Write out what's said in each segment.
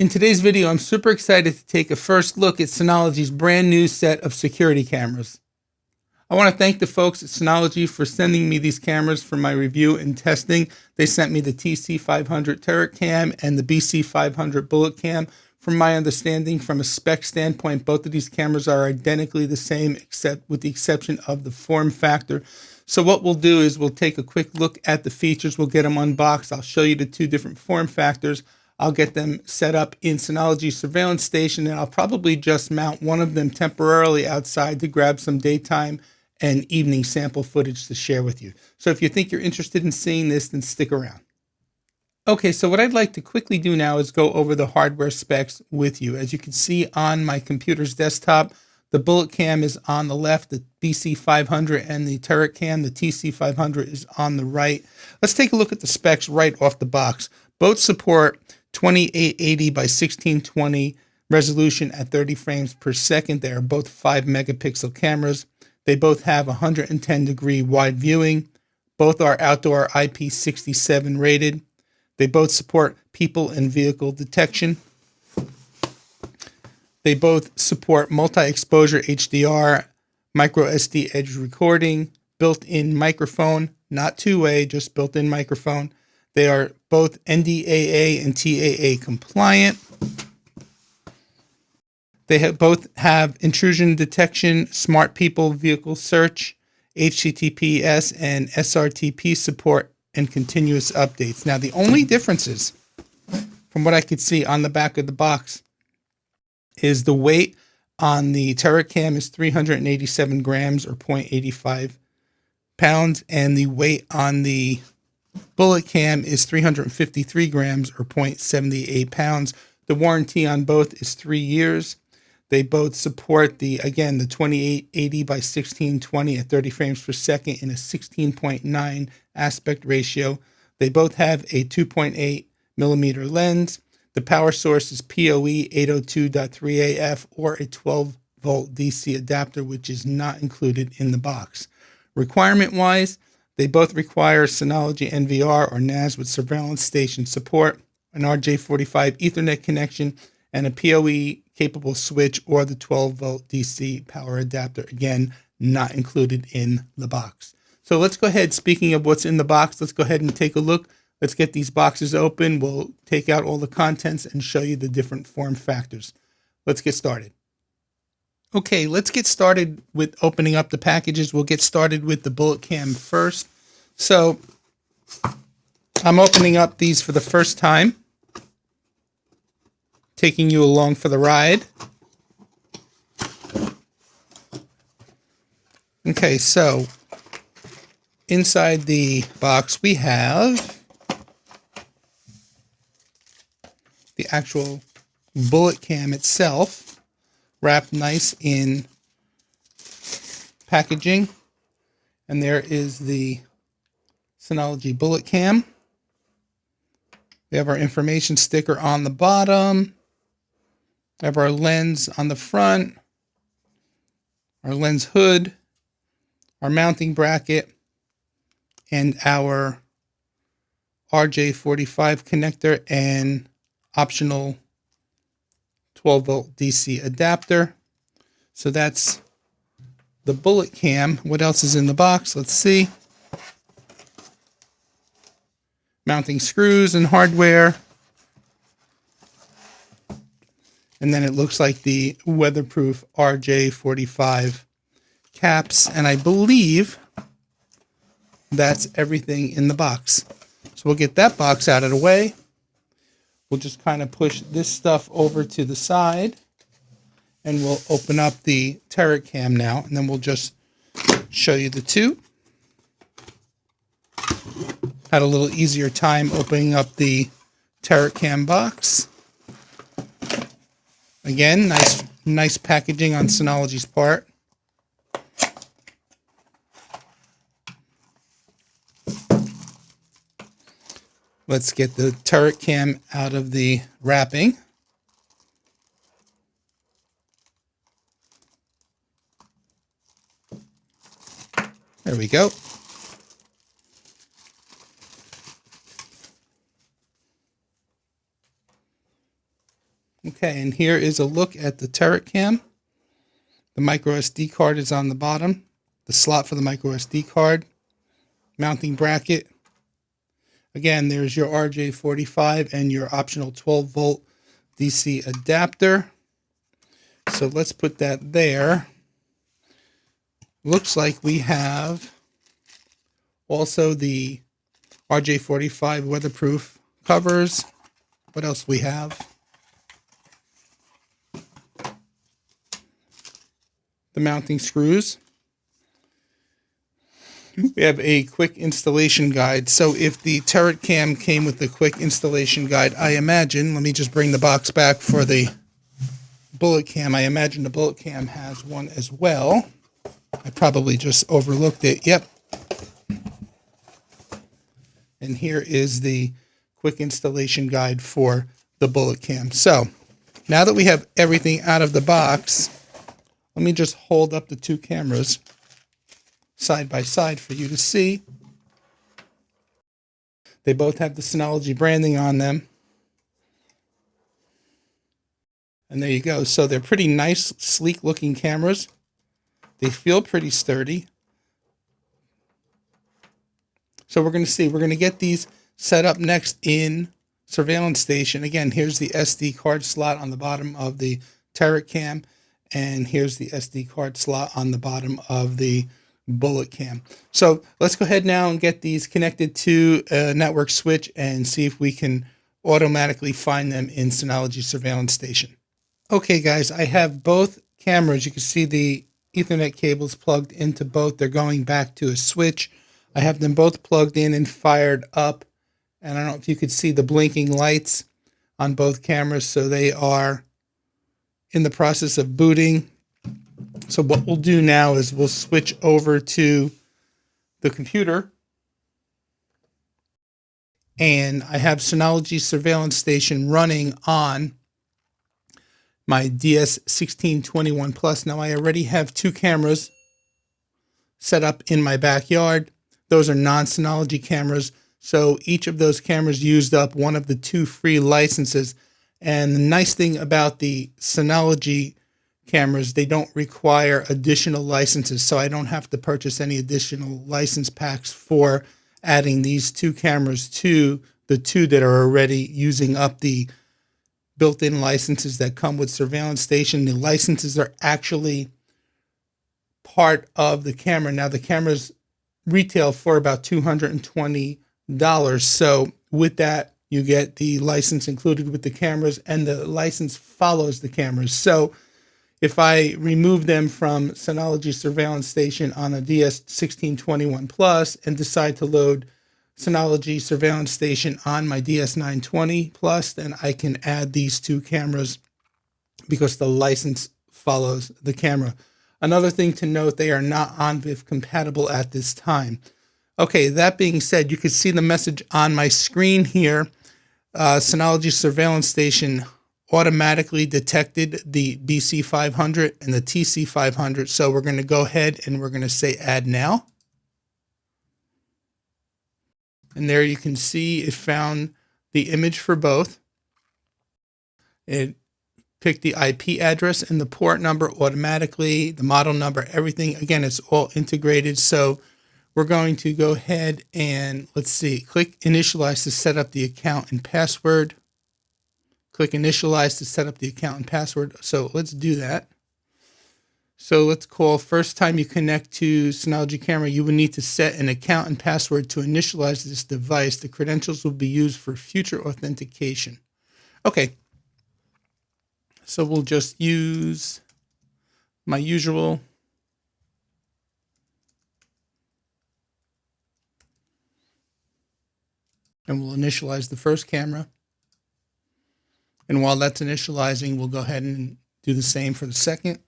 In today's video, I'm super excited to take a first look at Synology's brand new set of security cameras. I want to thank the folks at Synology for sending me these cameras for my review and testing. They sent me the TC500 Turret Cam and the BC500 Bullet Cam. From my understanding, from a spec standpoint, both of these cameras are identically the same, except with the exception of the form factor. So what we'll do is we'll take a quick look at the features. We'll get them unboxed. I'll show you the two different form factors. I'll get them set up in Synology Surveillance Station, and I'll probably just mount one of them temporarily outside to grab some daytime and evening sample footage to share with you. So if you think you're interested in seeing this, then stick around. Okay, so what I'd like to quickly do now is go over the hardware specs with you. As you can see on my computer's desktop, the Bullet Cam is on the left, the BC500 and the Turret Cam, the TC500 is on the right. Let's take a look at the specs right off the box. Both support 2880 by 1620 resolution at 30 frames per second. They are both 5 megapixel cameras. They both have 110-degree wide viewing. Both are outdoor IP67 rated. They both support people and vehicle detection. They both support multi-exposure HDR, micro SD edge recording, built-in microphone, not two-way, just built-in microphone. They are both NDAA and TAA compliant. They both have intrusion detection, smart people vehicle search, HTTPS and SRTP support, and continuous updates. Now, the only differences from what I could see on the back of the box is the weight on the Turret Cam is 387 grams or 0.85 pounds, and the weight on the Bullet Cam is 353 grams or 0.78 pounds. The warranty on both is 3 years. They both support the 2880 by 1620 at 30 frames per second in a 16.9 aspect ratio. They both have a 2.8 millimeter lens. The power source is PoE 802.3AF or a 12 volt DC adapter, which is not included in the box. Requirement-wise, they both require Synology NVR or NAS with surveillance station support, an RJ45 Ethernet connection, and a PoE capable switch or the 12 volt DC power adapter, again, not included in the box. So let's go ahead, speaking of what's in the box, let's go ahead and take a look. Let's get these boxes open. We'll take out all the contents and show you the different form factors. Let's get started. Okay, let's get started with opening up the packages. We'll get started with the Bullet Cam first. So I'm opening up these for the first time, taking you along for the ride. Okay, so inside the box we have the actual Bullet Cam itself, wrapped nice in packaging. And there is the Synology Bullet Cam. We have our information sticker on the bottom. We have our lens on the front, our lens hood, our mounting bracket, and our RJ45 connector and optional 12 volt DC adapter. So that's the Bullet Cam. What else is in the box? Let's see. Mounting screws and hardware. And then it looks like the weatherproof RJ45 caps. And I believe that's everything in the box. So we'll get that box out of the way. We'll just kind of push this stuff over to the side. And we'll open up the Turret Cam now. And then we'll just show you the two. Had a little easier time opening up the Turret Cam box. Again, nice packaging on Synology's part. Let's get the Turret Cam out of the wrapping. There we go. Okay, and here is a look at the Turret Cam. The micro SD card is on the bottom, the slot for the micro SD card, mounting bracket. Again, there's your RJ45 and your optional 12-volt DC adapter. So let's put that there. Looks like we have also the RJ45 weatherproof covers. What else we have? The mounting screws. We have a quick installation guide. So if the Turret Cam came with the quick installation guide, I imagine, let me just bring the box back for the Bullet Cam. I imagine the Bullet Cam has one as well. I probably just overlooked it. Yep. And here is the quick installation guide for the Bullet Cam. So now that we have everything out of the box, let me just hold up the two cameras side by side for you to see. They both have the Synology branding on them. And there you go. So they're pretty nice, sleek looking cameras. They feel pretty sturdy. So we're going to see. We're going to get these set up next in Surveillance Station. Again, here's the SD card slot on the bottom of the Turret Cam. And here's the SD card slot on the bottom of the Bullet Cam. So let's go ahead now and get these connected to a network switch and see if we can automatically find them in Synology Surveillance Station. Okay, guys, I have both cameras. You can see the Ethernet cables plugged into both. They're going back to a switch. I have them both plugged in and fired up. And I don't know if you could see the blinking lights on both cameras. So they are in the process of booting. So what we'll do now is we'll switch over to the computer. And I have Synology Surveillance Station running on my DS1621 Plus. Now I already have two cameras set up in my backyard. Those are non-Synology cameras. So each of those cameras used up one of the two free licenses. And the nice thing about the Synology cameras, they don't require additional licenses. So I don't have to purchase any additional license packs for adding these two cameras to the two that are already using up the built-in licenses that come with Surveillance Station. The licenses are actually part of the camera. Now the cameras retail for about $220. So with that, you get the license included with the cameras, and the license follows the cameras. So if I remove them from Synology Surveillance Station on a DS1621 Plus and decide to load Synology Surveillance Station on my DS920 Plus, then I can add these two cameras because the license follows the camera. Another thing to note, they are not ONVIF compatible at this time. Okay, that being said, you can see the message on my screen here. Synology Surveillance Station automatically detected the BC500 and the TC500. So we're going to go ahead and we're going to say add now. And there you can see it found the image for both. It picked the IP address and the port number automatically, the model number, everything. Again, it's all integrated. So we're going to go ahead and let's see, click initialize to set up the account and password. Click initialize to set up the account and password. So let's do that. So let's call first time you connect to Synology camera, you will need to set an account and password to initialize this device. The credentials will be used for future authentication. Okay. So we'll just use my usual. And we'll initialize the first camera. And while that's initializing, we'll go ahead and do the same for the second.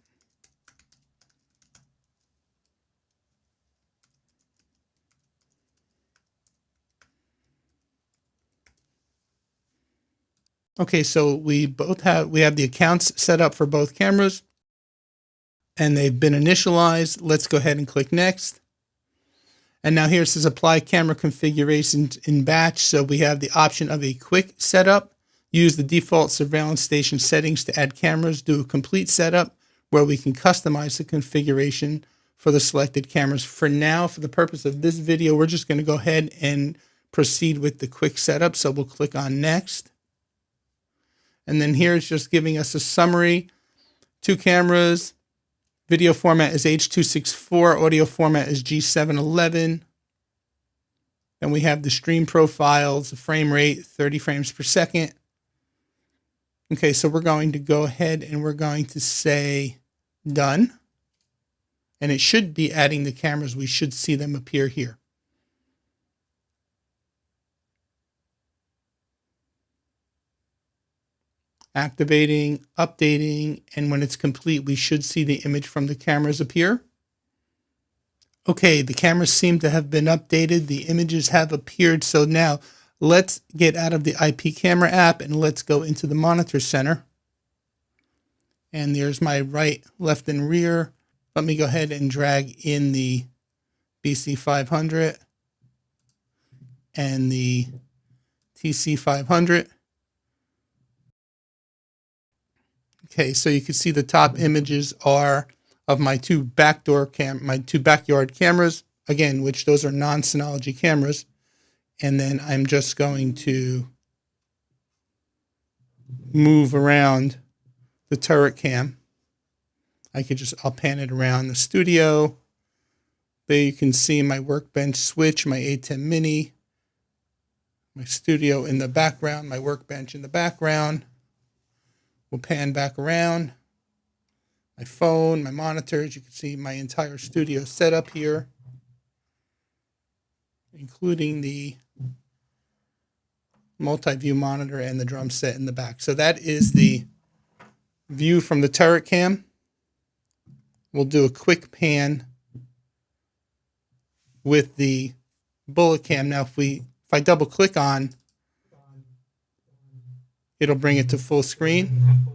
Okay, so we have the accounts set up for both cameras and they've been initialized. Let's go ahead and click next. And now here it says apply camera configurations in batch. So we have the option of a quick setup. use the default surveillance station settings to add cameras, do a complete setup where we can customize the configuration for the selected cameras. For now, for the purpose of this video, we're just going to go ahead and proceed with the quick setup. So we'll click on next. And then here it's just giving us a summary. 2 cameras. Video format is H.264. Audio format is G711. Then we have the stream profiles, the frame rate, 30 frames per second. Okay, so we're going to go ahead and we're going to say done. And it should be adding the cameras. We should see them appear here. Activating, updating, and when it's complete, we should see the image from the cameras appear. Okay, the cameras seem to have been updated. The images have appeared. So now let's get out of the IP camera app and let's go into the monitor center. And there's my right, left, and rear. Let me go ahead and drag in the BC500 and the TC500. Okay, so you can see the top images are of my two backyard cameras, again, which those are non-Synology cameras. And then I'm just going to move around the turret cam. I'll pan it around the studio. There you can see my workbench switch, my A10 Mini, my studio in the background, my workbench in the background. We'll pan back around. My phone, my monitors. You can see my entire studio setup here, including the multi-view monitor and the drum set in the back. So that is the view from the turret cam. We'll do a quick pan with the bullet cam. Now, if I double click on, it'll bring it to full screen.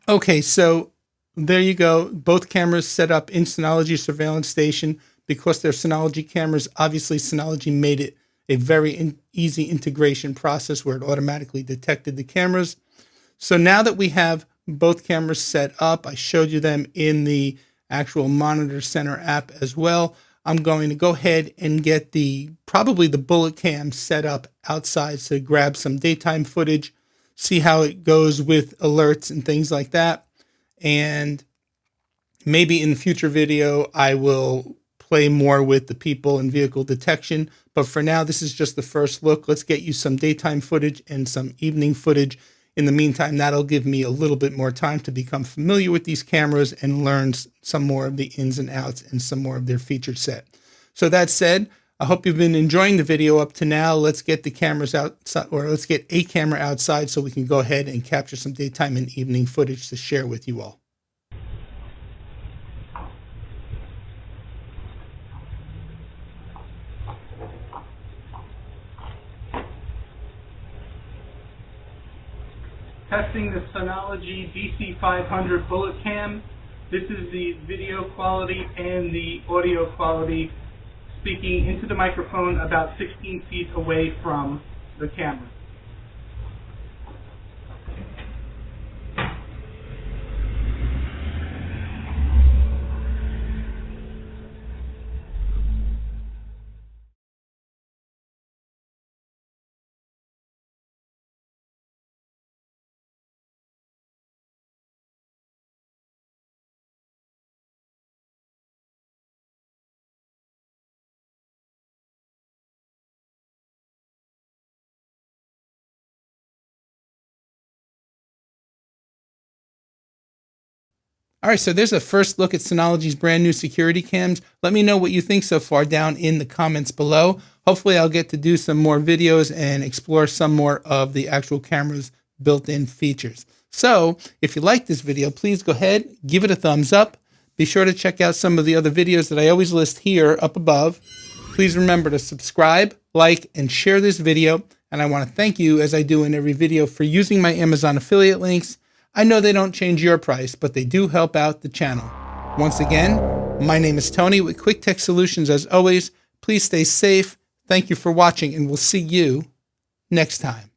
Okay, so there you go. Both cameras set up in Synology Surveillance Station. Because they're Synology cameras, obviously Synology made it a very easy integration process where it automatically detected the cameras. So now that we have both cameras set up, I showed you them in the actual Monitor Center app as well. I'm going to go ahead and get probably the Bullet Cam set up outside to grab some daytime footage, see how it goes with alerts and things like that. And maybe in the future video, I will play more with the people and vehicle detection. But for now, this is just the first look. Let's get you some daytime footage and some evening footage. In the meantime, that'll give me a little bit more time to become familiar with these cameras and learn some more of the ins and outs and some more of their feature set. So that said, I hope you've been enjoying the video up to now. Let's get the cameras outside, or let's get a camera outside so we can go ahead and capture some daytime and evening footage to share with you all. Testing the Synology BC500 Bullet Cam. This is the video quality and the audio quality, speaking into the microphone about 16 feet away from the camera. All right, so there's a first look at Synology's brand new security cams. Let me know what you think so far down in the comments below. Hopefully I'll get to do some more videos and explore some more of the actual camera's built-in features. So if you like this video, please go ahead, give it a thumbs up. Be sure to check out some of the other videos that I always list here up above. Please remember to subscribe, like, and share this video. And I want to thank you, as I do in every video, for using my Amazon affiliate links. I know they don't change your price, but they do help out the channel. Once again, my name is Tony with Quick Tech Solutions. As always, please stay safe. Thank you for watching, and we'll see you next time.